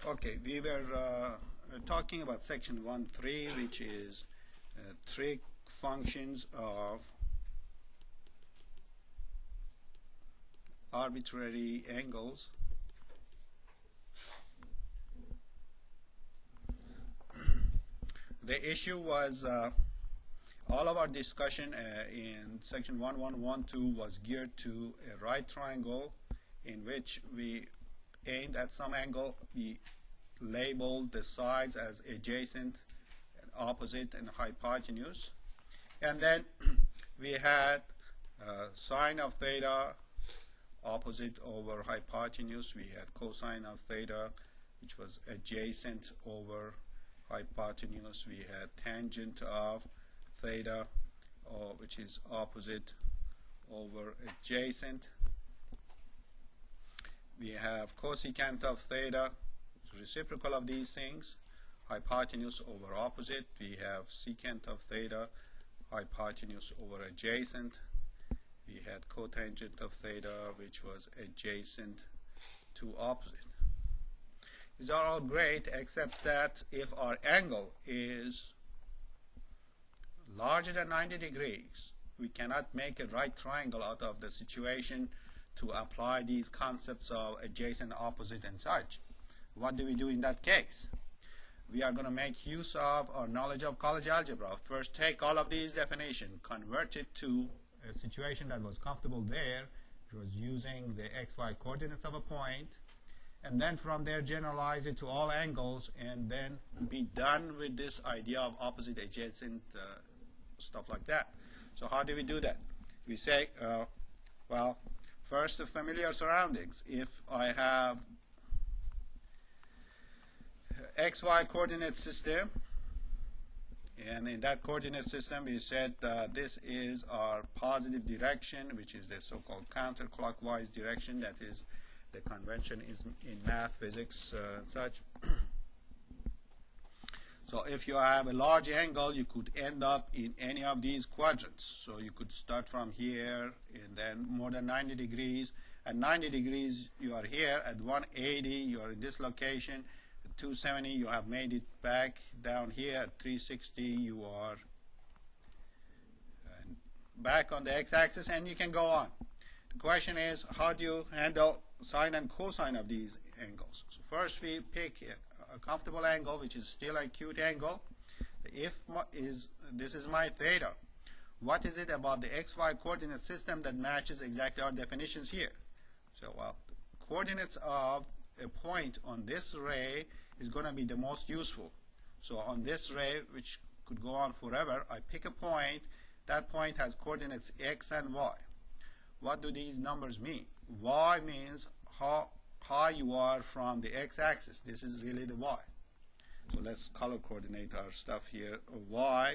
Okay, we were talking about section 1.3, which is trig functions of arbitrary angles. The issue was all of our discussion in section 1.1.1.2 was geared to a right triangle in which we aimed at some angle. We labeled the sides as adjacent, opposite, and hypotenuse. And then we had sine of theta opposite over hypotenuse. We had cosine of theta, which was adjacent over hypotenuse. We had tangent of theta, which is opposite over adjacent. We have cosecant of theta, reciprocal of these things, hypotenuse over opposite. We have secant of theta, hypotenuse over adjacent. We had cotangent of theta, which was adjacent to opposite. These are all great, except that if our angle is larger than 90 degrees, we cannot make a right triangle out of the situation to apply these concepts of adjacent, opposite, and such. What do we do in that case? We are going to make use of our knowledge of college algebra. First, take all of these definitions, convert it to a situation that was comfortable there, which was using the xy coordinates of a point, and then from there generalize it to all angles, and then be done with this idea of opposite, adjacent, stuff like that. So how do we do that? We say, well, first, the familiar surroundings. If I have xy coordinate system, and in that coordinate system we said this is our positive direction, which is the so-called counterclockwise direction. That is the convention is in math, physics, and such. So if you have a large angle, you could end up in any of these quadrants. So you could start from here, and then more than 90 degrees. At 90 degrees, you are here. At 180, you are in this location. At 270, you have made it back down here. At 360, you are back on the x-axis, and you can go on. The question is, how do you handle sine and cosine of these angles? So first, we pick a comfortable angle, which is still an acute angle. If this is my theta, what is it about the xy coordinate system that matches exactly our definitions here? So, well, the coordinates of a point on this ray is going to be the most useful. So on this ray, which could go on forever, I pick a point. That point has coordinates x and y. What do these numbers mean? Y means how high you are from the x-axis. This is really the y. So let's color coordinate our stuff here. Y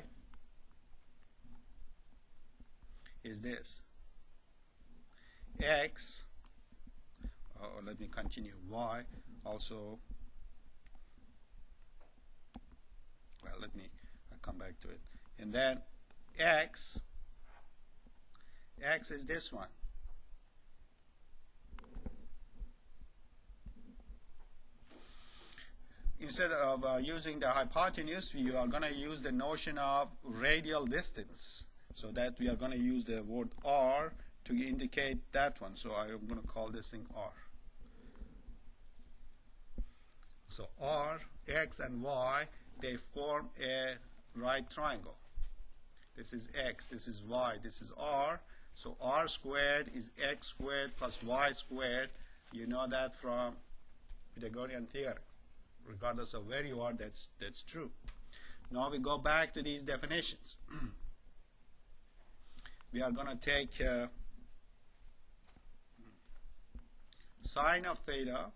is this. X, let me continue. Y also, well, let me come back to it. And then x is this one. Instead of using the hypotenuse, we are going to use the notion of radial distance, so that we are going to use the word r to indicate that one. So I'm going to call this thing r. So r, x, and y, they form a right triangle. This is x, this is y, this is r. So r squared is x squared plus y squared. You know that from Pythagorean theorem. Regardless of where you are, that's true. Now we go back to these definitions. We are going to take sine of theta.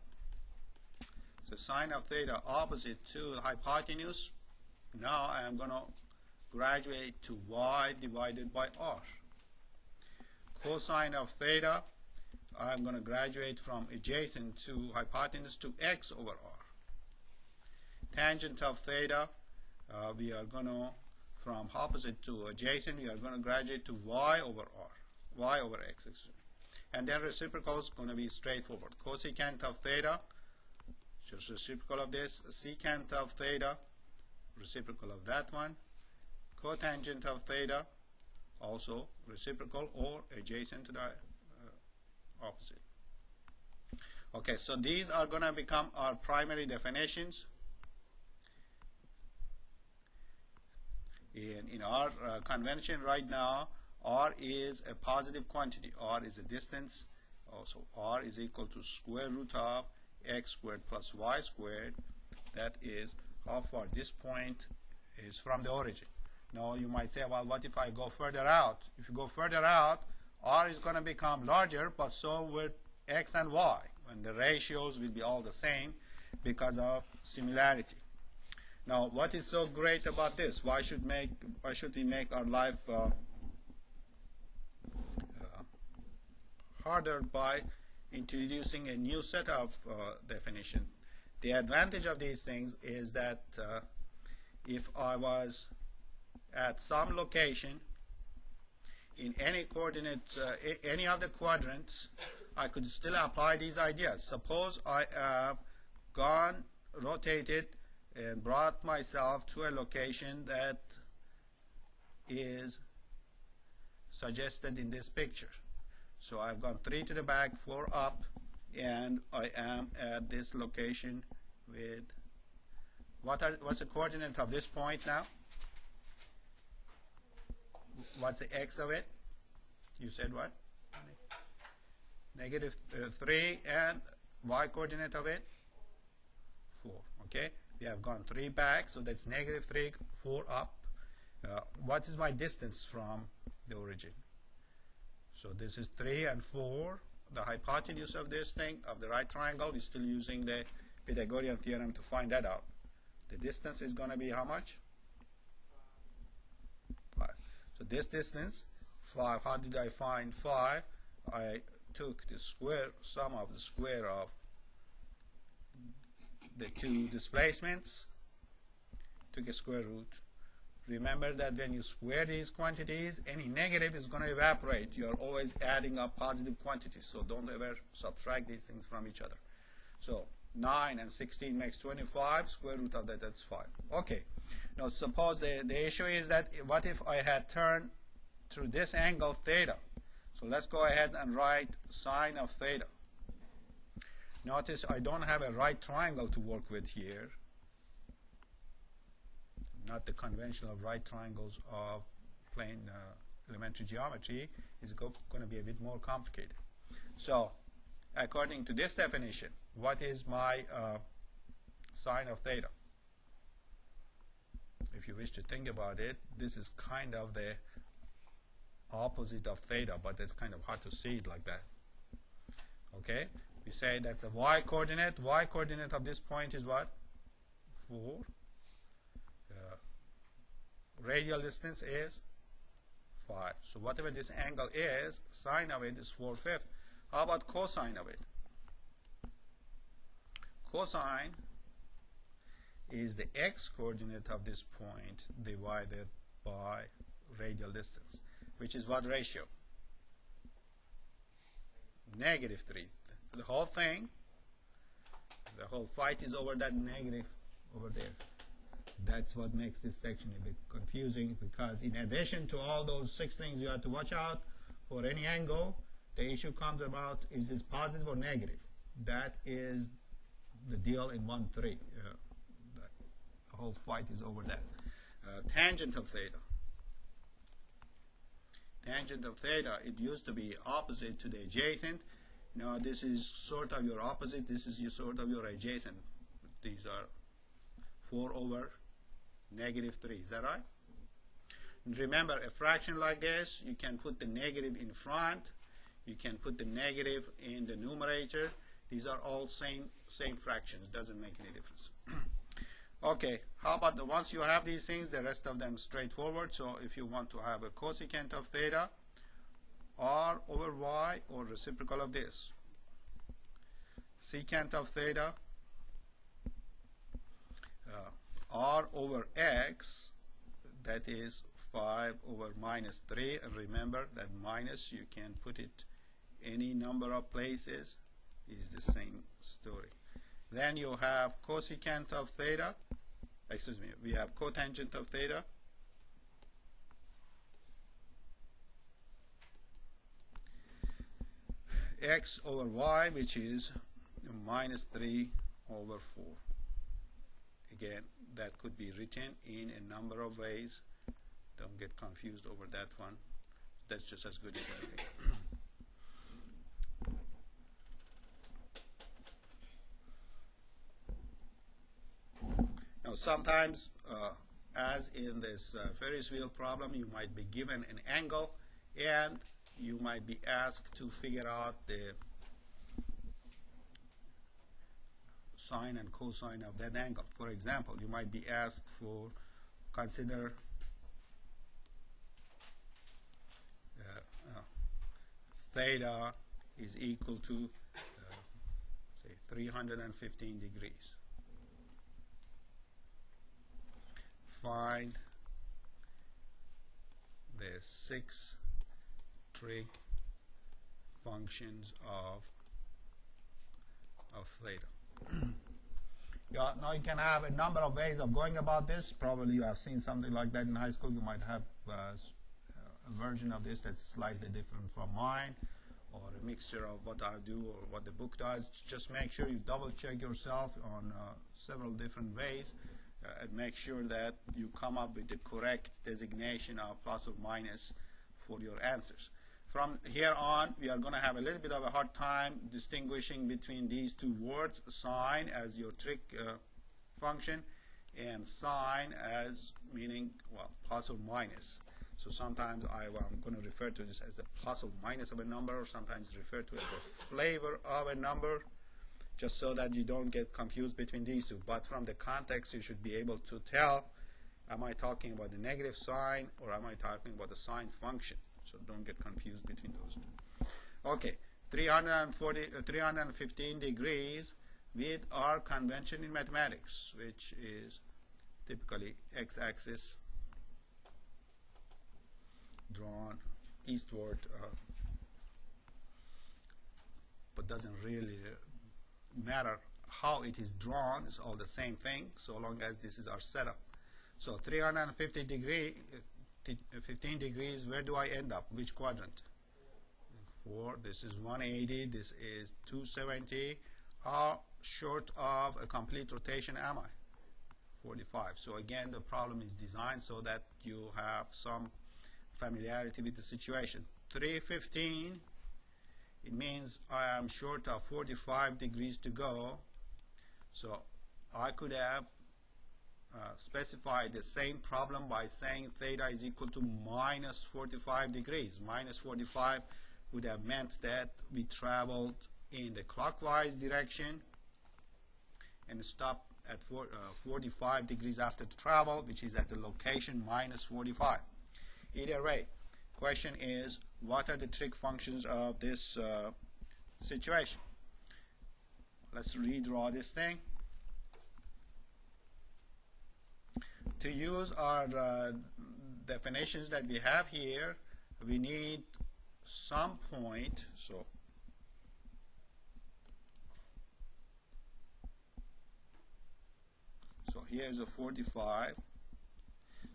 So sine of theta opposite to hypotenuse. Now I am going to graduate to y divided by r. Cosine of theta, I am going to graduate from adjacent to hypotenuse to x over r. Tangent of theta, we are going to, from opposite to adjacent, we are going to graduate to y over r, y over x, excuse me. And then reciprocal is going to be straightforward. Cosecant of theta, just reciprocal of this, secant of theta, reciprocal of that one, cotangent of theta, also reciprocal or adjacent to the opposite. Okay, so these are going to become our primary definitions. In our convention right now, r is a positive quantity. R is a distance. Also, r is equal to square root of x squared plus y squared. That is how far this point is from the origin. Now, you might say, well, what if I go further out? If you go further out, r is going to become larger, but so will x and y. And the ratios will be all the same because of similarity. Now, what is so great about this? Why should we make our life harder by introducing a new set of definition? The advantage of these things is that if I was at some location in any coordinate, any of the quadrants, I could still apply these ideas. Suppose I have gone, rotated, and brought myself to a location that is suggested in this picture. So I've gone 3 to the back, 4 up, and I am at this location with what's the coordinate of this point now? What's the x of it? You said what? Negative 3, and y coordinate of it? 4. Okay, we have gone 3 back, so that's negative 3, 4 up. What is my distance from the origin? So this is 3 and 4. The hypotenuse of this thing, of the right triangle, we're still using the Pythagorean theorem to find that out. The distance is going to be how much? 5. So this distance, 5. How did I find 5? I took the sum of the square of the two displacements, took a square root. Remember that when you square these quantities, any negative is going to evaporate. You are always adding up positive quantities, so don't ever subtract these things from each other. So 9 and 16 makes 25, square root of that, that's 5. Okay, now suppose the issue is that what if I had turned through this angle theta? So let's go ahead and write sine of theta. Notice I don't have a right triangle to work with here. Not the conventional right triangles of plain elementary geometry. Is going to be a bit more complicated. So according to this definition, what is my sine of theta? If you wish to think about it, this is kind of the opposite of theta, but it's kind of hard to see it like that. Okay, we say that's the y coordinate. Y coordinate of this point is what? 4. Radial distance is 5. So whatever this angle is, sine of it is 4/5. How about cosine of it? Cosine is the x coordinate of this point divided by radial distance, which is what ratio? -3. The whole thing, the whole fight is over that negative over there. That's what makes this section a bit confusing, because in addition to all those 6 things you have to watch out for any angle, the issue comes about, is this positive or negative? That is the deal in 1-3. The whole fight is over that. Tangent of theta. Tangent of theta, it used to be opposite to the adjacent. Now this is sort of your opposite, this is sort of your adjacent. These are 4 over -3. Is that right? And remember, a fraction like this, you can put the negative in front, you can put the negative in the numerator. These are all same fractions. Doesn't make any difference. Okay, how about once you have these things, the rest of them straightforward. So if you want to have a cosecant of theta, r over y, or reciprocal of this, secant of theta, r over x, that is 5 over -3. And remember that minus, you can put it any number of places, is the same story. Then you have cosecant of theta. Excuse me, we have cotangent of theta. X over y, which is minus 3 over 4. Again, that could be written in a number of ways. Don't get confused over that one. That's just as good as anything. Now, sometimes, as in this Ferris wheel problem, you might be given an angle and you might be asked to figure out the sine and cosine of that angle. For example, you might be asked for consider theta is equal to say 315 degrees. Find the 6 trig functions of theta. Yeah, now you can have a number of ways of going about this. Probably you have seen something like that in high school. You might have a version of this that's slightly different from mine, or a mixture of what I do or what the book does. Just make sure you double check yourself on several different ways and make sure that you come up with the correct designation of plus or minus for your answers. From here on, we are going to have a little bit of a hard time distinguishing between these two words, sine as your trig function, and sine as meaning, well, plus or minus. So sometimes I'm going to refer to this as a plus or minus of a number, or sometimes refer to it as a flavor of a number, just so that you don't get confused between these two. But from the context, you should be able to tell, am I talking about the negative sign, or am I talking about the sine function? So don't get confused between those two. Okay, 315 degrees with our convention in mathematics, which is typically x-axis drawn eastward, but doesn't really matter how it is drawn. It's all the same thing, so long as this is our setup. So 350 degree. 15 degrees, where do I end up? Which quadrant? 4. This is 180. This is 270. How short of a complete rotation am I? 45. So again, the problem is designed so that you have some familiarity with the situation. 315, it means I am short of 45 degrees to go. So I could have specify the same problem by saying theta is equal to minus 45 degrees. Minus 45 would have meant that we traveled in the clockwise direction and stopped at 45 degrees after the travel, which is at the location minus 45. Either way, question is, what are the trig functions of this situation? Let's redraw this thing. To use our definitions that we have here, we need some point. So here's a 45.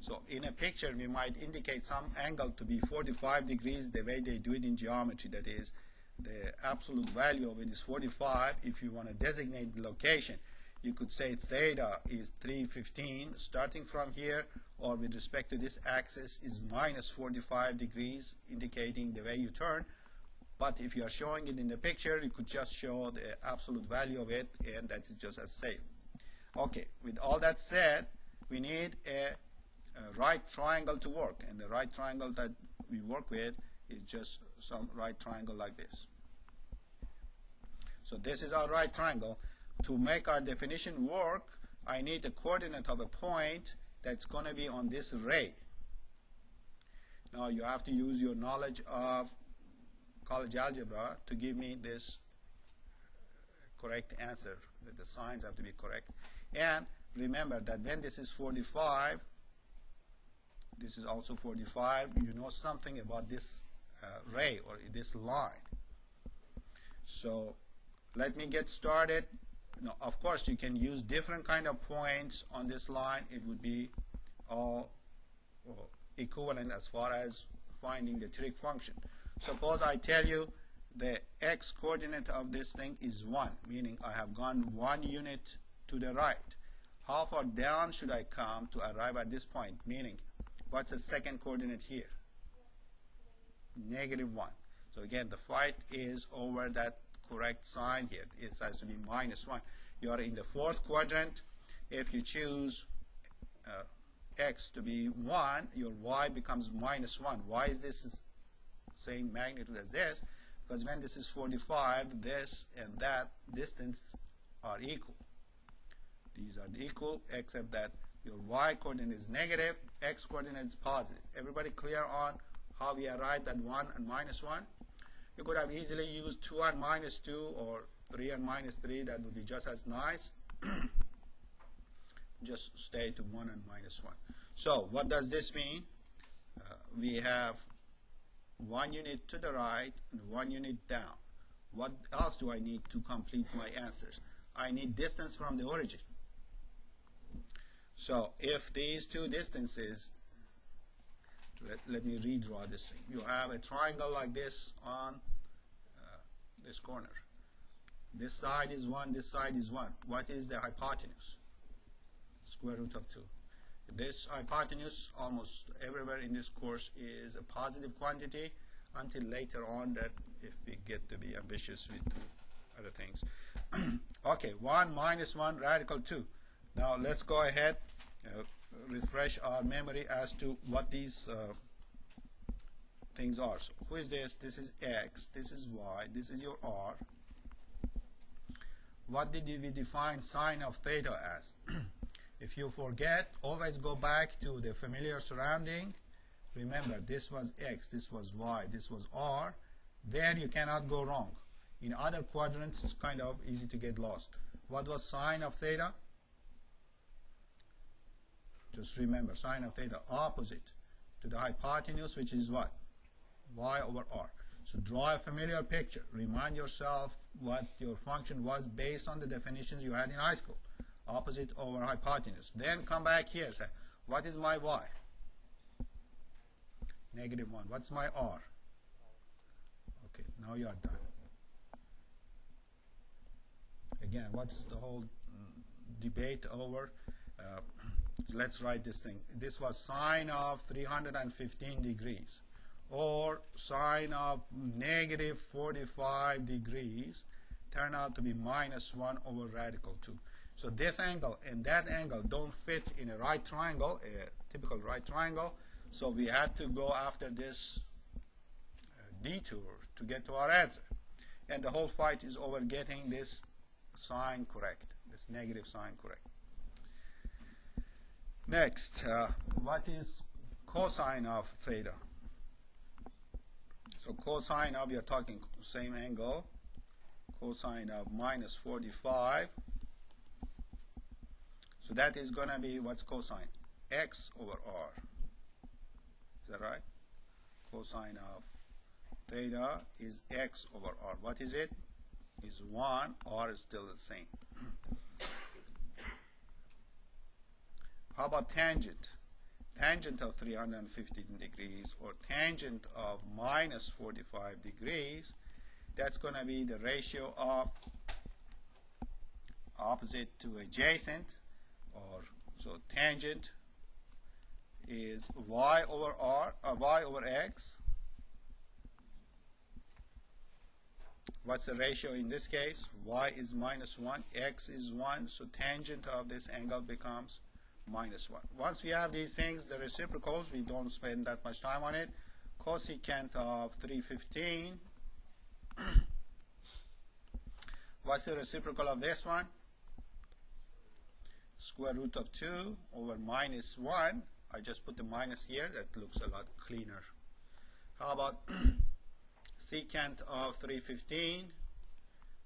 So in a picture, we might indicate some angle to be 45 degrees the way they do it in geometry. That is, the absolute value of it is 45. If you want to designate the location, you could say theta is 315 starting from here, or with respect to this axis is minus 45 degrees, indicating the way you turn. But if you are showing it in the picture, you could just show the absolute value of it, and that is just as safe. Okay, with all that said, we need a right triangle to work, and the right triangle that we work with is just some right triangle like this. So this is our right triangle. To make our definition work, I need the coordinate of a point that's going to be on this ray. Now you have to use your knowledge of college algebra to give me this correct answer. The signs have to be correct. And remember that when this is 45, this is also 45, you know something about this ray or this line. So let me get started Now, of course, you can use different kind of points on this line. It would be all equivalent as far as finding the trig function. Suppose I tell you the x coordinate of this thing is 1, meaning I have gone 1 unit to the right. How far down should I come to arrive at this point? Meaning, what's the second coordinate here? -1. So again, the fight is over that correct sign here. It has to be -1. You are in the fourth quadrant. If you choose x to be 1, your y becomes -1. Why is this same magnitude as this? Because when this is 45, this and that distance are equal. These are equal, except that your y coordinate is negative, x coordinate is positive. Everybody clear on how we arrived at 1 and -1? You could have easily used 2 and -2 or 3 and -3. That would be just as nice. Just stay to 1 and -1. So what does this mean? We have 1 unit to the right and 1 unit down. What else do I need to complete my answers? I need distance from the origin. So if these two distances, let me redraw this thing. You have a triangle like this on this corner. This side is 1, this side is 1. What is the hypotenuse? Square root of 2. This hypotenuse almost everywhere in this course is a positive quantity until later on that if we get to be ambitious with other things. Okay, 1 minus 1 radical 2. Now let's go ahead, refresh our memory as to what these things are. So who is this? This is x, this is y, this is your r. What did we define sine of theta as? If you forget, always go back to the familiar surrounding. Remember, this was x, this was y, this was r. There you cannot go wrong. In other quadrants, it's kind of easy to get lost. What was sine of theta? Just remember, sine of theta opposite to the hypotenuse, which is what? Y over r. So draw a familiar picture. Remind yourself what your function was based on the definitions you had in high school. Opposite over hypotenuse. Then come back here. Say, what is my y? -1. What's my r? Okay, now you are done. Again, what's the whole debate over? Let's write this thing. This was sine of 315 degrees or sine of -45 degrees turned out to be -1 over radical 2. So this angle and that angle don't fit in a right triangle, a typical right triangle. So we had to go after this detour to get to our answer. And the whole fight is over getting this sign correct, this negative sign correct. Next, what is cosine of theta? So cosine of, you're talking same angle, cosine of -45. So that is going to be, what's cosine? X over r. Is that right? Cosine of theta is x over r. What is it? Is 1. R is still the same. How about tangent? Tangent of 315 degrees or tangent of -45 degrees, that's going to be the ratio of opposite to adjacent, or so tangent is y over r, y over x. What's the ratio in this case? Y is -1, x is 1, so tangent of this angle becomes -1. Once we have these things, the reciprocals, we don't spend that much time on it. Cosecant of 315. What's the reciprocal of this one? Square root of 2 over -1. I just put the minus here. That looks a lot cleaner. How about secant of 315?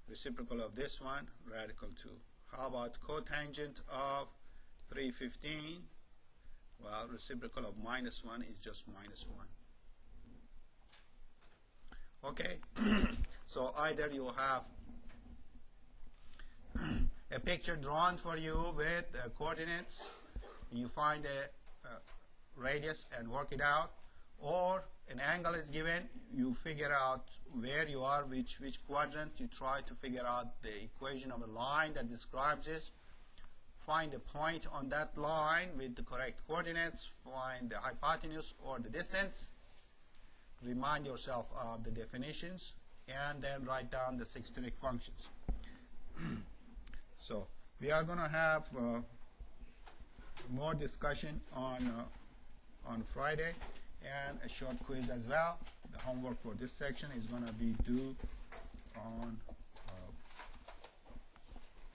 Reciprocal of this one, radical 2. How about cotangent of 315? Well, reciprocal of -1 is just -1. Okay, so either you have picture drawn for you with coordinates. You find a radius and work it out, or an angle is given, you figure out where you are, which quadrant. You try to figure out the equation of a line that describes this. Find a point on that line with the correct coordinates. Find the hypotenuse or the distance. Remind yourself of the definitions, and then write down the 6 trig functions. So we are going to have more discussion on Friday, and a short quiz as well. The homework for this section is going to be due on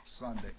Sunday.